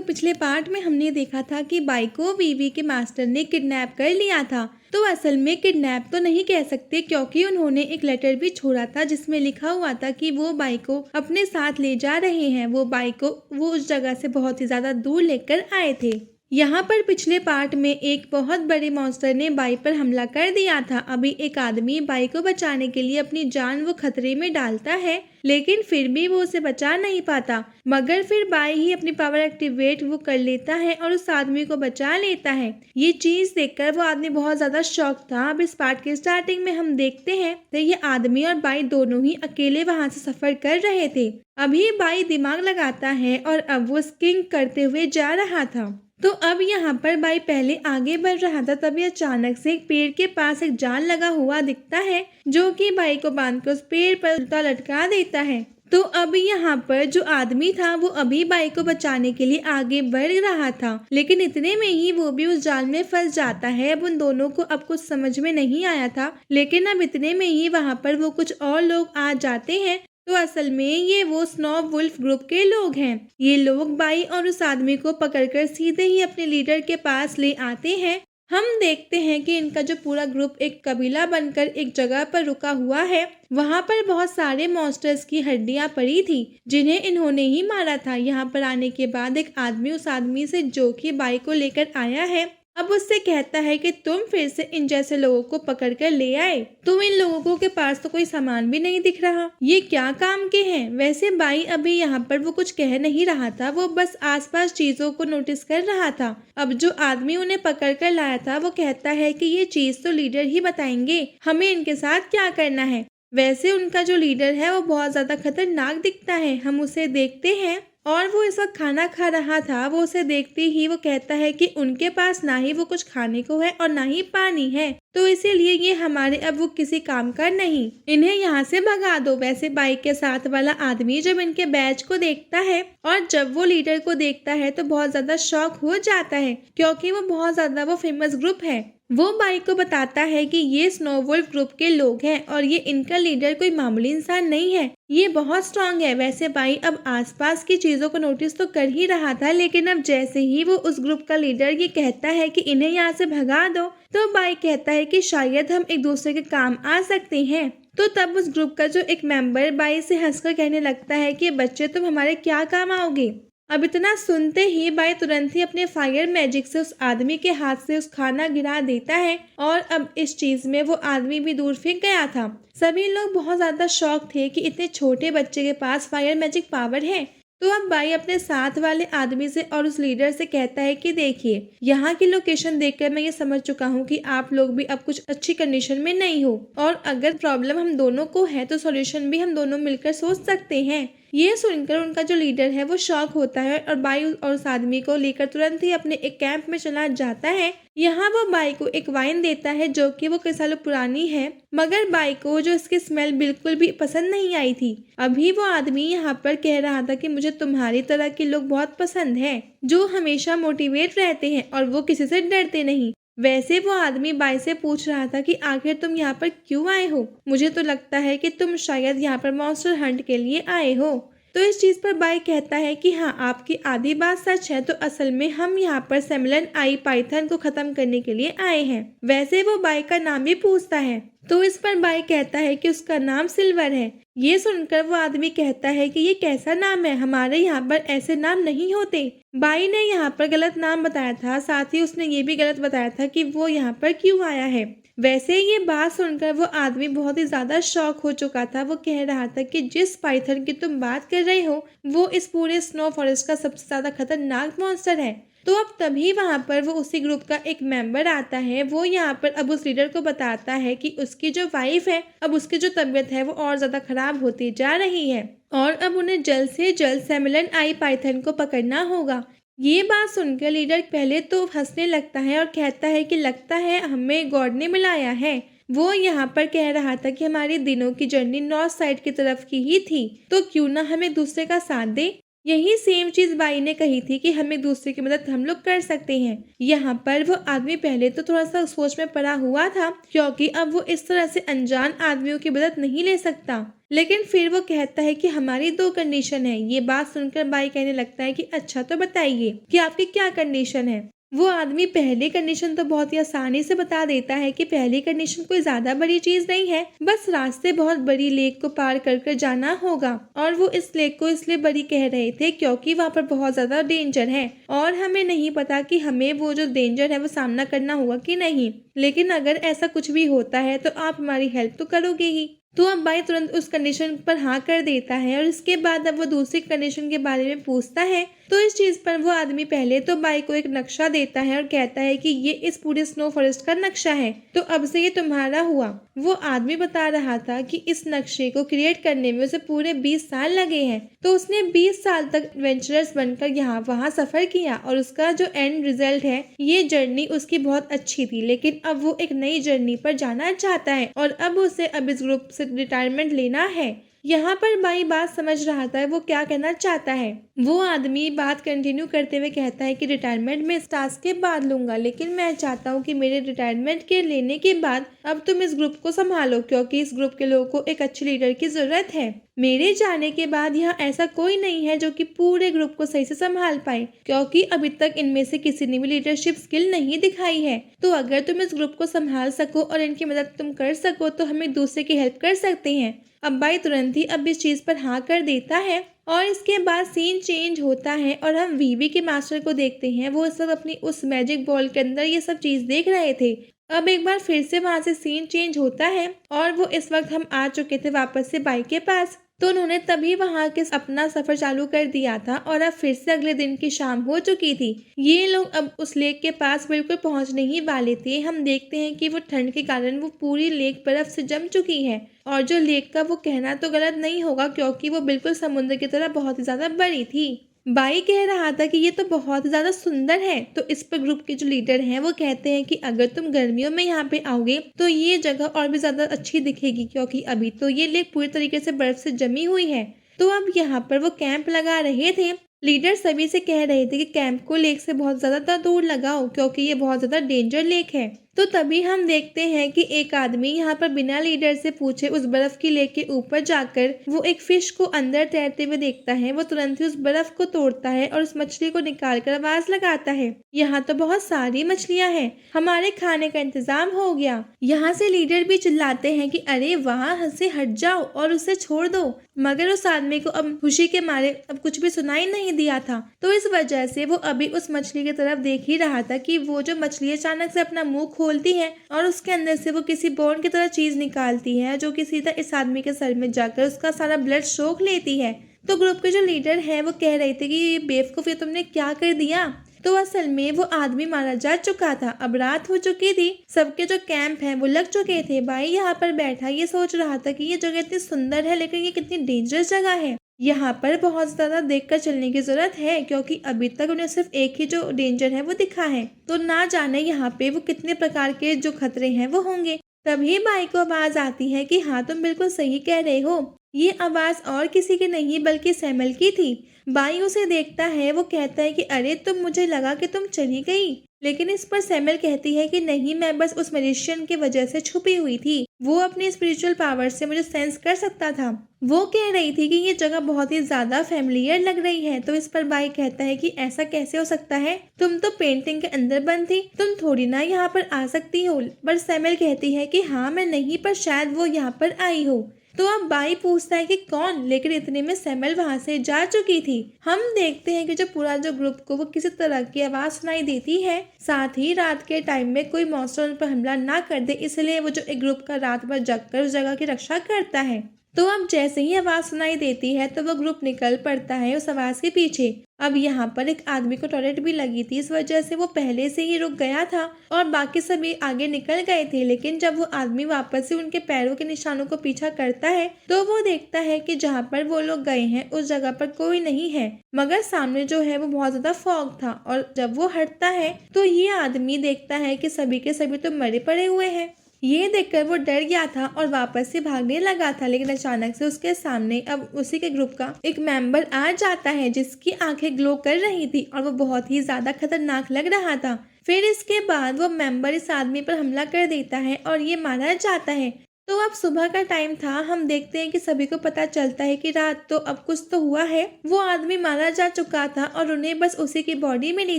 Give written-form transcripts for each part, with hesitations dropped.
पिछले पार्ट में हमने देखा था कि बाई को वीवी के मास्टर ने किडनैप कर लिया था। तो असल में किडनैप तो नहीं कह सकते, क्योंकि उन्होंने एक लेटर भी छोड़ा था जिसमें लिखा हुआ था कि वो बाई को अपने साथ ले जा रहे हैं। वो बाई को वो उस जगह से बहुत ही ज्यादा दूर लेकर आए थे। यहाँ पर पिछले पार्ट में एक बहुत बड़े मॉन्स्टर ने बाई पर हमला कर दिया था। अभी एक आदमी बाई को बचाने के लिए अपनी जान वो खतरे में डालता है, लेकिन फिर भी वो उसे बचा नहीं पाता। मगर फिर बाई ही अपनी पावर एक्टिवेट वो कर लेता है और उस आदमी को बचा लेता है। ये चीज देखकर वो आदमी बहुत ज्यादा शॉक था। अब इस पार्ट के स्टार्टिंग में हम देखते हैं तो ये आदमी और बाई दोनों ही अकेले वहां से सफर कर रहे थे। अभी बाई दिमाग लगाता है और अब वो स्किंग करते हुए जा रहा था। तो अब यहाँ पर बाई पहले आगे बढ़ रहा था, तभी अचानक से एक पेड़ के पास एक जाल लगा हुआ दिखता है जो कि बाई को बांधकर उस पेड़ पर उल्टा लटका देता है। तो अब यहाँ पर जो आदमी था वो अभी बाई को बचाने के लिए आगे बढ़ रहा था, लेकिन इतने में ही वो भी उस जाल में फंस जाता है। अब उन दोनों को अब कुछ समझ में नहीं आया था, लेकिन अब इतने में ही वहाँ पर वो कुछ और लोग आ जाते हैं। तो असल में ये वो स्नो वुल्फ ग्रुप के लोग हैं। ये लोग बाई और उस आदमी को पकड़कर सीधे ही अपने लीडर के पास ले आते हैं। हम देखते हैं कि इनका जो पूरा ग्रुप एक कबीला बनकर एक जगह पर रुका हुआ है। वहाँ पर बहुत सारे मॉन्स्टर्स की हड्डियां पड़ी थी जिन्हें इन्होंने ही मारा था। यहाँ पर आने के बाद एक आदमी उस आदमी से जो कि बाई को लेकर आया है, अब उससे कहता है कि तुम फिर से इन जैसे लोगों को पकड़कर ले आए। तुम इन लोगों के पास तो कोई सामान भी नहीं दिख रहा, ये क्या काम के हैं। वैसे बाई अभी यहाँ पर वो कुछ कह नहीं रहा था, वो बस आसपास चीजों को नोटिस कर रहा था। अब जो आदमी उन्हें पकड़कर लाया था वो कहता है कि ये चीज तो लीडर ही बताएंगे, हमें इनके साथ क्या करना है। वैसे उनका जो लीडर है वो बहुत ज्यादा खतरनाक दिखता है। हम उसे देखते हैं और वो इस वक्त खाना खा रहा था। वो उसे देखते ही वो कहता है कि उनके पास ना ही वो कुछ खाने को है और ना ही पानी है, तो इसीलिए ये हमारे अब वो किसी काम का नहीं, इन्हें यहाँ से भगा दो। वैसे बाइक के साथ वाला आदमी जब इनके बैच को देखता है और जब वो लीडर को देखता है तो बहुत ज्यादा शॉक हो जाता है, क्योंकि वो बहुत ज्यादा वो फेमस ग्रुप है। वो बाइक को बताता है कि ये स्नो वुल्फ ग्रुप के लोग हैं और ये इनका लीडर कोई मामूली इंसान नहीं है, ये बहुत स्ट्रांग है। वैसे बाई अब आसपास की चीजों को नोटिस तो कर ही रहा था, लेकिन अब जैसे ही वो उस ग्रुप का लीडर ये कहता है कि इन्हें यहाँ से भगा दो, तो बाई कहता है कि शायद हम एक दूसरे के काम आ सकते हैं। तो तब उस ग्रुप का जो एक मेंबर बाई से हंसकर कहने लगता है कि बच्चे तुम हमारे क्या काम आओगे। अब इतना सुनते ही बाई तुरंत ही अपने फायर मैजिक से उस आदमी के हाथ से उस खाना गिरा देता है और अब इस चीज में वो आदमी भी दूर फेंक गया था। सभी लोग बहुत ज्यादा शॉक थे कि इतने छोटे बच्चे के पास फायर मैजिक पावर है। तो अब बाई अपने साथ वाले आदमी से और उस लीडर से कहता है कि देखिए, यहाँ की लोकेशन देखकर मैं ये समझ चुका हूँ कि आप लोग भी अब कुछ अच्छी कंडीशन में नहीं हो, और अगर प्रॉब्लम हम दोनों को है तो सॉल्यूशन भी हम दोनों मिलकर सोच सकते हैं। ये सुनकर उनका जो लीडर है वो शॉक होता है और बाई और उस आदमी को लेकर तुरंत ही अपने एक कैंप में चला जाता है। यहाँ वो बाई को एक वाइन देता है जो कि वो कई सालों पुरानी है, मगर बाई को जो इसकी स्मेल बिल्कुल भी पसंद नहीं आई थी। अभी वो आदमी यहाँ पर कह रहा था कि मुझे तुम्हारी तरह के लोग बहुत पसंद है, जो हमेशा मोटिवेट रहते हैं और वो किसी से डरते नहीं। वैसे वो आदमी बाई से पूछ रहा था कि आखिर तुम यहाँ पर क्यों आए हो, मुझे तो लगता है कि तुम शायद यहाँ पर मॉन्स्टर हंट के लिए आए हो। तो इस चीज पर बाई कहता है कि हाँ, आपकी आधी बात सच है, तो असल में हम यहाँ पर सेमिलन आई पाइथन को खत्म करने के लिए आए हैं। वैसे वो बाई का नाम भी पूछता है, तो इस पर बाई कहता है कि उसका नाम सिल्वर है। ये सुनकर वो आदमी कहता है कि ये कैसा नाम है, हमारे यहाँ पर ऐसे नाम नहीं होते। बाई ने यहाँ पर गलत नाम बताया था, साथ ही उसने ये भी गलत बताया था कि वो यहाँ पर क्यों आया है। वैसे ये बात सुनकर वो आदमी बहुत ही ज्यादा शॉक हो चुका था। वो कह रहा था कि जिस पाइथन की तुम बात कर रहे हो वो इस पूरे स्नो फॉरेस्ट का सबसे ज्यादा खतरनाक मॉन्स्टर है। तो अब तभी वहाँ पर वो उसी ग्रुप का एक मेंबर आता है। वो यहाँ पर अब उस लीडर को बताता है कि उसकी जो वाइफ है, अब उसकी जो तबीयत है वो और ज्यादा खराब होती जा रही है और अब उन्हें जल्द से जल्द सेमिलन आई पाइथन को पकड़ना होगा। ये बात सुनकर लीडर पहले तो हंसने लगता है और कहता है कि लगता है हमें गॉड ने मिलाया है। वो यहाँ पर कह रहा था कि हमारी दिनों की जर्नी नॉर्थ साइड की तरफ की ही थी, तो क्यों ना हम एक दूसरे का साथ दे। यही सेम चीज बाई ने कही थी कि हम एक दूसरे की मदद हम लोग कर सकते हैं। यहाँ पर वो आदमी पहले तो थोड़ा सा सोच में पड़ा हुआ था, क्योंकि अब वो इस तरह से अनजान आदमियों की मदद नहीं ले सकता। लेकिन फिर वो कहता है कि हमारी 2 कंडीशन है। ये बात सुनकर बाई कहने लगता है कि अच्छा तो बताइए कि आपकी क्या कंडीशन है। वो आदमी पहली कंडीशन तो बहुत ही आसानी से बता देता है कि पहली कंडीशन कोई ज्यादा बड़ी चीज नहीं है, बस रास्ते बहुत बड़ी लेक को पार कर कर जाना होगा। और वो इस लेक को इसलिए बड़ी कह रहे थे क्योंकि वहाँ पर बहुत ज्यादा डेंजर है और हमें नहीं पता कि हमें वो जो डेंजर है वो सामना करना होगा कि नहीं। लेकिन अगर ऐसा कुछ भी होता है तो आप हमारी हेल्प तो करोगे ही। तो अब बाई तुरंत उस कंडीशन पर हाँ कर देता है और इसके बाद अब वो दूसरी कंडीशन के बारे में पूछता है। तो इस चीज पर वो आदमी पहले तो बाई को एक नक्शा देता है और कहता है कि ये इस पूरे स्नो फॉरेस्ट का नक्शा है, तो अब से ये तुम्हारा हुआ। वो आदमी बता रहा था कि इस नक्शे को क्रिएट करने में उसे पूरे 20 साल लगे हैं। तो उसने 20 साल तक एडवेंचरस बनकर यहाँ वहाँ सफर किया और उसका जो एंड रिजल्ट है, ये जर्नी उसकी बहुत अच्छी थी। लेकिन अब वो एक नई जर्नी पर जाना चाहता है और अब उसे अब इस ग्रुप से रिटायरमेंट लेना है। यहाँ पर बाई बात समझ रहा था वो क्या कहना चाहता है। वो आदमी बात कंटिन्यू करते हुए कहता है कि रिटायरमेंट मैं इस टास्क के बाद लूंगा, लेकिन मैं चाहता हूँ कि मेरे रिटायरमेंट के लेने के बाद अब तुम इस ग्रुप को संभालो, क्योंकि इस ग्रुप के लोगों को एक अच्छे लीडर की जरूरत है। मेरे जाने के बाद यहाँ ऐसा कोई नहीं है जो कि पूरे ग्रुप को सही से संभाल पाए, क्योंकि अभी तक इनमें से किसी ने भी लीडरशिप स्किल नहीं दिखाई है। तो अगर तुम इस ग्रुप को संभाल सको और इनकी मदद तुम कर सको तो हम एक दूसरे की हेल्प कर सकते हैं। अब बाई तुरंत ही अब इस चीज पर हाँ कर देता है और इसके बाद सीन चेंज होता है और हम वीवी के मास्टर को देखते हैं। वो इस वक्त अपनी उस मैजिक बॉल के अंदर ये सब चीज देख रहे थे। अब एक बार फिर से वहां से सीन चेंज होता है और वो इस वक्त हम आ चुके थे वापस से बाई के पास। तो उन्होंने तभी वहां के अपना सफर चालू कर दिया था और अब फिर से अगले दिन की शाम हो चुकी थी। ये लोग अब उस लेक के पास बिल्कुल पहुंचने ही वाले थे। हम देखते हैं कि वो ठंड के कारण वो पूरी लेक बर्फ से जम चुकी है और जो लेक का वो कहना तो गलत नहीं होगा, क्योंकि वो बिल्कुल समुद्र की तरह बहुत ही ज्यादा बड़ी थी। बाई कह रहा था कि ये तो बहुत ज्यादा सुंदर है। तो इस पर ग्रुप के जो लीडर हैं वो कहते हैं कि अगर तुम गर्मियों में यहाँ पे आओगे तो ये जगह और भी ज्यादा अच्छी दिखेगी, क्योंकि अभी तो ये लेक पूरी तरीके से बर्फ से जमी हुई है। तो अब यहाँ पर वो कैंप लगा रहे थे। लीडर सभी से कह रहे थे कि कैंप को लेक से बहुत ज्यादा दूर लगाओ, क्योंकि ये बहुत ज्यादा डेंजर लेक है। तो तभी हम देखते हैं कि एक आदमी यहाँ पर बिना लीडर से पूछे उस बर्फ की लेक के ऊपर जाकर वो एक फिश को अंदर तैरते हुए देखता है। वो तुरंत ही उस बर्फ को तोड़ता है और उस मछली को निकाल कर आवाज लगाता है, यहाँ तो बहुत सारी मछलियाँ हैं, हमारे खाने का इंतजाम हो गया। यहाँ से लीडर भी चिल्लाते हैं कि अरे वहाँ से हट जाओ और उसे छोड़ दो, मगर उस आदमी को अब खुशी के मारे अब कुछ भी सुनाई नहीं दिया था। तो इस वजह से वो अभी उस मछली की तरफ देख ही रहा था कि वो जो मछली अचानक से अपना मुंह खोलती है और उसके अंदर से वो किसी बोन की तरह चीज निकालती है, जो कि सीधा इस आदमी के सर में जाकर उसका सारा ब्लड सोख लेती है। तो ग्रुप के जो लीडर है वो कह रहे थे कि ये बेवकूफ, ये तुमने क्या कर दिया। तो असल में वो आदमी मारा जा चुका था। अब रात हो चुकी थी, सबके जो कैंप हैं वो लग चुके थे। भाई यहाँ पर बैठा ये सोच रहा था कि ये जगह इतनी सुंदर है, लेकिन ये कितनी डेंजरस जगह है। यहाँ पर बहुत ज्यादा देखकर चलने की जरूरत है, क्योंकि अभी तक उन्हें सिर्फ एक ही जो डेंजर है वो दिखा है। तो ना जाने यहाँ पे वो कितने प्रकार के जो खतरे हैं वो होंगे। तभी बाई को आवाज आती है कि हाँ तुम बिल्कुल सही कह रहे हो। ये आवाज और किसी की नहीं बल्कि सैमल की थी। बाई उसे देखता है, वो कहता है कि अरे तुम, मुझे लगा कि तुम चली गई। लेकिन इस पर सैमल कहती है कि नहीं, मैं बस उस मैजिशियन की वजह से छुपी हुई थी, वो अपनी स्पिरिचुअल पावर से मुझे सेंस कर सकता था। वो कह रही थी कि ये जगह बहुत ही ज्यादा फैमिलियर लग रही है। तो इस पर बाई कहता है कि ऐसा कैसे हो सकता है, तुम तो पेंटिंग के अंदर बंद थी, तुम थोड़ी ना यहाँ पर आ सकती हो। पर सैमल कहती है कि हाँ मैं नहीं, पर शायद वो यहाँ पर आई हो। तो अब बाई पूछता है कि कौन, लेकिन इतने में सैमल वहां से जा चुकी थी। हम देखते हैं कि जो पूरा जो ग्रुप को वो किसी तरह की आवाज सुनाई देती है, साथ ही रात के टाइम में कोई मॉन्स्टर उन पर हमला ना कर दे, इसलिए वो जो एक ग्रुप का रात भर जगकर उस जगह की रक्षा करता है। तो अब जैसे ही आवाज सुनाई देती है तो वो ग्रुप निकल पड़ता है उस आवाज के पीछे। अब यहाँ पर एक आदमी को टॉयलेट भी लगी थी, इस वजह से वो पहले से ही रुक गया था और बाकी सभी आगे निकल गए थे। लेकिन जब वो आदमी वापस से उनके पैरों के निशानों को पीछा करता है तो वो देखता है कि जहाँ पर वो लोग गए हैं उस जगह पर कोई नहीं है, मगर सामने जो है वो बहुत ज्यादा फॉग था। और जब वो हटता है तो ये आदमी देखता है कि सभी के सभी तो मरे पड़े हुए हैं। ये देखकर वो डर गया था और वापस से भागने लगा था, लेकिन अचानक से उसके सामने अब उसी के ग्रुप का एक मेंबर आ जाता है जिसकी आंखें ग्लो कर रही थी और वो बहुत ही ज्यादा खतरनाक लग रहा था। फिर इसके बाद वो मेंबर इस आदमी पर हमला कर देता है और ये मारा जाता है। तो अब सुबह का टाइम था। हम देखते हैं कि सभी को पता चलता है कि रात तो अब कुछ तो हुआ है। वो आदमी मारा जा चुका था और उन्हें बस उसी की बॉडी मिली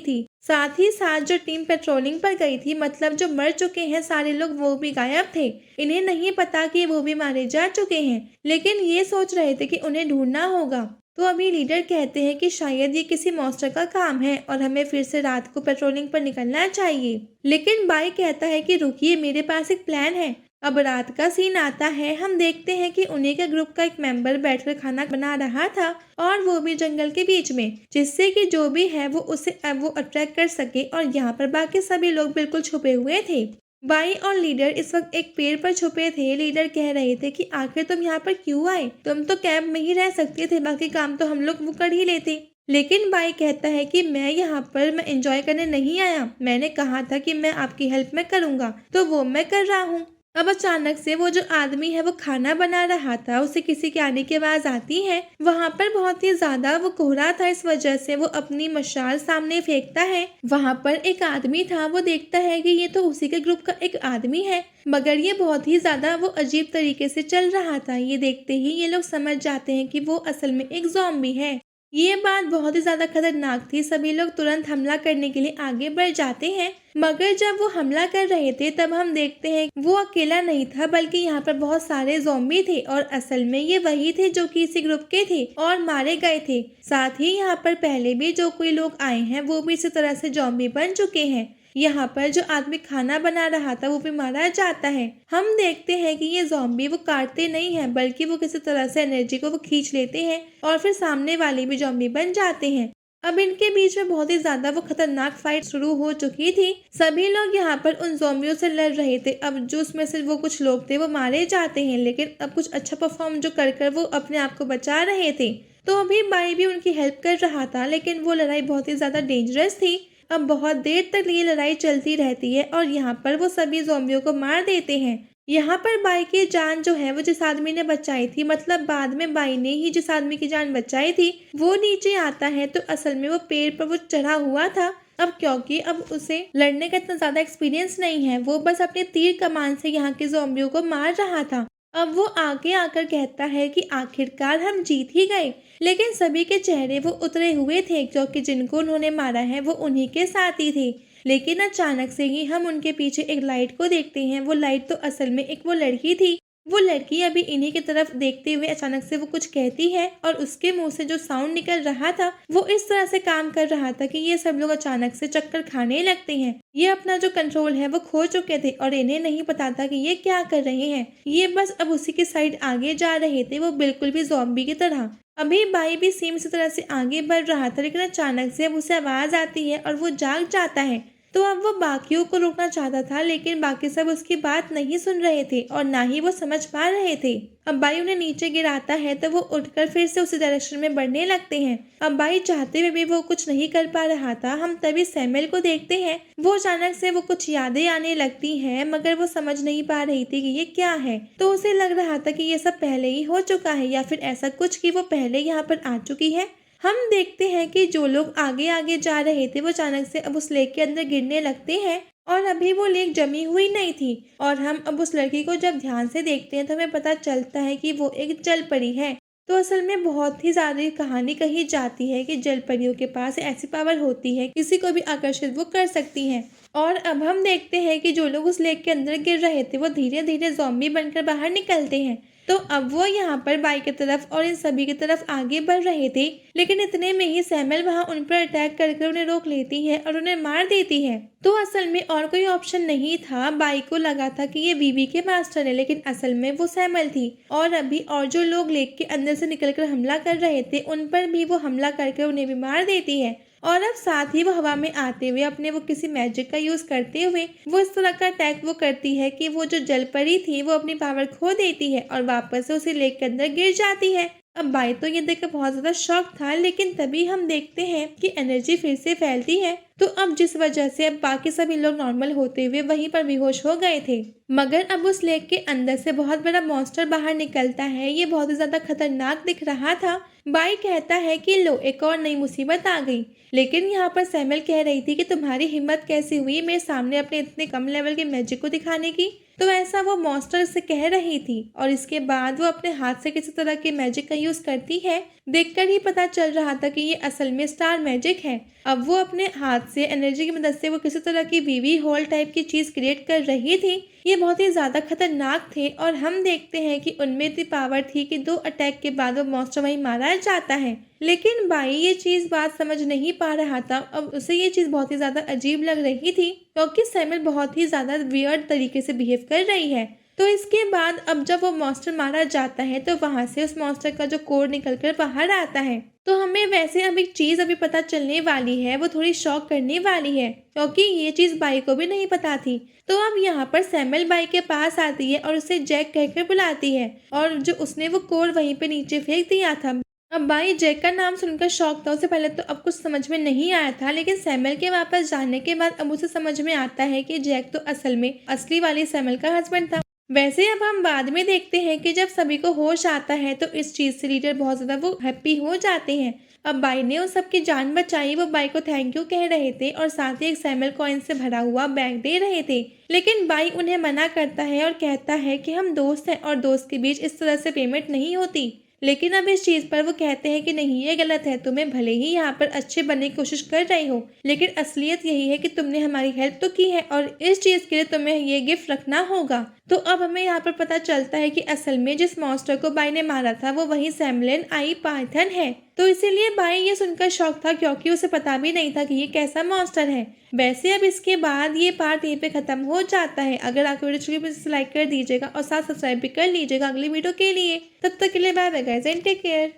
थी। साथ ही साथ जो टीम पेट्रोलिंग पर गई थी, मतलब जो मर चुके हैं सारे लोग, वो भी गायब थे। इन्हें नहीं पता कि वो भी मारे जा चुके हैं, लेकिन ये सोच रहे थे कि उन्हें ढूंढना होगा। तो अभी लीडर कहते हैं कि शायद ये किसी मॉन्स्टर का काम है और हमें फिर से रात को पेट्रोलिंग पर निकलना चाहिए। लेकिन बाई कहता है कि रुकिए, मेरे पास एक प्लान है। अब रात का सीन आता है। हम देखते हैं कि उन्हीं के ग्रुप का एक मेंबर बैठकर खाना बना रहा था और वो भी जंगल के बीच में, जिससे कि जो भी है वो उसे वो अट्रैक्ट कर सके। और यहाँ पर बाकी सभी लोग बिल्कुल छुपे हुए थे। बाई और लीडर इस वक्त एक पेड़ पर छुपे थे। लीडर कह रहे थे कि आखिर तुम यहाँ पर क्यों आए? तुम तो कैंप में ही रह सकते थे, बाकी काम तो हम लोग वो कर ही लेते। लेकिन बाई कहता है कि मैं यहाँ पर मैं एंजॉय करने नहीं आया। मैंने कहा था कि मैं आपकी हेल्प में करूँगा, तो वो मैं कर रहा हूँ। अब अचानक से वो जो आदमी है वो खाना बना रहा था, उसे किसी के आने की आवाज आती है। वहाँ पर बहुत ही ज्यादा वो कोहरा था, इस वजह से वो अपनी मशाल सामने फेंकता है। वहाँ पर एक आदमी था। वो देखता है कि ये तो उसी के ग्रुप का एक आदमी है, मगर ये बहुत ही ज्यादा वो अजीब तरीके से चल रहा था। ये देखते ही ये लोग समझ जाते हैं कि वो असल में एक ज़ॉम्बी है। ये बात बहुत ही ज्यादा खतरनाक थी। सभी लोग तुरंत हमला करने के लिए आगे बढ़ जाते हैं, मगर जब वो हमला कर रहे थे तब हम देखते हैं वो अकेला नहीं था, बल्कि यहाँ पर बहुत सारे ज़ॉम्बी थे और असल में ये वही थे जो कि इसी ग्रुप के थे और मारे गए थे। साथ ही यहाँ पर पहले भी जो कोई लोग आए हैं वो भी इसी तरह से ज़ॉम्बी बन चुके हैं। यहाँ पर जो आदमी खाना बना रहा था वो भी मारा जाता है। हम देखते हैं कि ये ज़ॉम्बी वो काटते नहीं हैं, बल्कि वो किसी तरह से एनर्जी को वो खींच लेते हैं और फिर सामने वाले भी ज़ॉम्बी बन जाते हैं। अब इनके बीच में बहुत ही ज्यादा वो खतरनाक फाइट शुरू हो चुकी थी। सभी लोग यहाँ पर उन ज़ॉम्बियों से लड़ रहे थे। अब जो उसमें से वो कुछ लोग थे वो मारे जाते हैं, लेकिन अब कुछ अच्छा परफॉर्म जो कर वो अपने आप को बचा रहे थे। तो अभी बाई भी उनकी हेल्प कर रहा था, लेकिन वो लड़ाई बहुत ही ज्यादा डेंजरस थी। अब बहुत देर तक ये लड़ाई चलती रहती है और यहाँ पर वो सभी ज़ॉम्बियों को मार देते हैं। यहाँ पर बाई की जान जो है वो जिस आदमी ने बचाई थी, मतलब बाद में बाई ने ही जिस आदमी की जान बचाई थी, वो नीचे आता है। तो असल में वो पेड़ पर वो चढ़ा हुआ था। अब क्योंकि अब उसे लड़ने का इतना ज्यादा एक्सपीरियंस नहीं है, वो बस अपने तीर कमान से यहाँ के ज़ॉम्बियों को मार रहा था। अब वो आगे आकर कहता है कि आखिरकार हम जीत ही गए। लेकिन सभी के चेहरे वो उतरे हुए थे, क्योंकि जिनको उन्होंने मारा है वो उन्हीं के साथ ही थे। लेकिन अचानक से ही हम उनके पीछे एक लाइट को देखते हैं। वो लाइट तो असल में एक वो लड़की थी। वो लड़की अभी इन्हीं की तरफ देखते हुए अचानक से वो कुछ कहती है और उसके मुंह से जो साउंड निकल रहा था वो इस तरह से काम कर रहा था कि ये सब लोग अचानक से चक्कर खाने लगते हैं। ये अपना जो कंट्रोल है वो खो चुके थे और इन्हें नहीं पता था कि ये क्या कर रहे हैं। ये बस अब उसी के साइड आगे जा रहे थे, वो बिल्कुल भी ज़ॉम्बी की तरह। अभी बाई भी सेम इसी तरह से आगे बढ़ रहा था, लेकिन अचानक से अब उसे आवाज आती है और वो जाग जाता है। तो अब वो बाकियों को रोकना चाहता था, लेकिन बाकी सब उसकी बात नहीं सुन रहे थे और ना ही वो समझ पा रहे थे। अब बाई उन्हें नीचे गिराता है तो वो उठकर फिर से उसी डायरेक्शन में बढ़ने लगते हैं। अब बाई चाहते हुए भी वो कुछ नहीं कर पा रहा था। हम तभी सैमुअल को देखते हैं। वो अचानक से वो कुछ यादें आने लगती हैं, मगर वो समझ नहीं पा रही थी कि ये क्या है। तो उसे लग रहा था कि ये सब पहले ही हो चुका है या फिर ऐसा कुछ कि वो पहले यहाँ पर आ चुकी है। हम देखते हैं कि जो लोग आगे आगे जा रहे थे वो अचानक से अब उस लेक के अंदर गिरने लगते हैं और अभी वो लेक जमी हुई नहीं थी। और हम अब उस लड़की को जब ध्यान से देखते हैं तो हमें पता चलता है कि वो एक जल परी है। तो असल में बहुत ही ज्यादा कहानी कही जाती है कि जल परियों के पास ऐसी पावर होती है, किसी को भी आकर्षित वो कर सकती हैं। और अब हम देखते हैं कि जो लोग उस लेक के अंदर गिर रहे थे वो धीरे धीरे ज़ॉम्बी बनकर बाहर निकलते हैं। तो अब वो यहाँ पर बाई की तरफ और इन सभी की तरफ आगे बढ़ रहे थे, लेकिन इतने में ही सैमुअल वहाँ उन पर अटैक करके उन्हें रोक लेती है और उन्हें मार देती है। तो असल में और कोई ऑप्शन नहीं था। बाई को लगा था कि ये वीवी के मास्टर है, लेकिन असल में वो सैमुअल थी। और अभी और जो लोग लेक के अंदर से निकलकर हमला कर रहे थे उन पर भी वो हमला करके उन्हें भी मार देती है। और अब साथ ही वो हवा में आते हुए अपने वो किसी मैजिक का यूज करते हुए वो इस तरह का अटैक वो करती है कि वो जो जल परी थी वो अपनी पावर खो देती है और वापस से उसी लेक के अंदर गिर जाती है। अब बाई तो ये देखकर बहुत ज्यादा शॉक था, लेकिन तभी हम देखते हैं कि एनर्जी फिर से फैलती है। तो अब जिस वजह से अब बाकी सभी लोग नॉर्मल होते हुए वहीं पर बेहोश हो गए थे। मगर अब उस लेक के अंदर से बहुत बड़ा मॉन्स्टर बाहर निकलता है। ये बहुत ही ज्यादा खतरनाक दिख रहा था। बाई कहता है कि लो, एक और नई मुसीबत आ गई। लेकिन यहाँ पर सैमुअल कह रही थी कि तुम्हारी हिम्मत कैसी हुई मेरे सामने अपने इतने कम लेवल के मैजिक को दिखाने की। तो ऐसा वो मॉन्स्टर से कह रही थी और इसके बाद वो अपने हाथ से किसी तरह के मैजिक का यूज करती है। देखकर ही पता चल रहा था कि ये असल में स्टार मैजिक है। अब वो अपने हाथ से एनर्जी की मदद से वो किसी तरह की वीवी होल टाइप की चीज क्रिएट कर रही थी। ये बहुत ही ज्यादा खतरनाक थे और हम देखते हैं कि उनमें इतनी पावर थी कि 2 अटैक के बाद वो मॉन्स्टर वहीं मारा जाता है। लेकिन बाई ये चीज बात समझ नहीं पा रहा था। अब उसे ये चीज बहुत ही ज्यादा अजीब लग रही थी क्योंकि सैमुअल बहुत ही ज्यादा वियर्ड तरीके से बिहेव कर रही है। तो इसके बाद अब जब वो मॉन्स्टर मारा जाता है तो वहां से उस मॉन्स्टर का जो कोड निकल कर बाहर आता है। तो हमें वैसे अब एक चीज अभी पता चलने वाली है, वो थोड़ी शॉक करने वाली है क्योंकि ये चीज बाई को भी नहीं पता थी। तो अब यहाँ पर सैमुअल बाई के पास आती है और उसे जैक कहकर बुलाती है और जो उसने वो कोड वहीं पे नीचे फेंक दिया था। अब बाई जैक का नाम सुनकर शॉक था। उसे पहले तो अब कुछ समझ में नहीं आया था, लेकिन सैमुअल के वापस जाने के बाद अब उसे समझ में आता है कि जैक तो असल में असली वाली सैमुअल का हस्बैंड था। वैसे अब हम बाद में देखते हैं कि जब सभी को होश आता है तो इस चीज से लीडर बहुत ज्यादा वो हैप्पी हो जाते हैं। अब बाई ने उस सबकी जान बचाई। वो बाई को थैंक यू कह रहे थे और साथ ही एक सैमुअल कॉइन से भरा हुआ बैग दे रहे थे। लेकिन बाई उन्हें मना करता है और कहता है कि हम दोस्त हैं और दोस्त के बीच इस तरह से पेमेंट नहीं होती। लेकिन अब इस चीज पर वो कहते हैं कि नहीं, ये गलत है। तुम्हें भले ही यहाँ पर अच्छे बनने की कोशिश कर रही हो, लेकिन असलियत यही है कि तुमने हमारी हेल्प तो की है और इस चीज के लिए तुम्हें ये गिफ्ट रखना होगा। तो अब हमें यहाँ पर पता चलता है कि असल में जिस मॉन्स्टर को बाई ने मारा था वो वही सैमुअल आई पाइथन है। तो इसीलिए बाई ये सुनकर शॉक था क्योंकि उसे पता भी नहीं था कि ये कैसा मॉन्स्टर है। वैसे अब इसके बाद ये पार्ट यहीं पे खत्म हो जाता है। अगर आपको वीडियो अच्छी लगी तो लाइक कर दीजिएगा और साथ सब्सक्राइब भी कर लीजिएगा अगली वीडियो के लिए। तब तक के लिए bye bye guys and take care.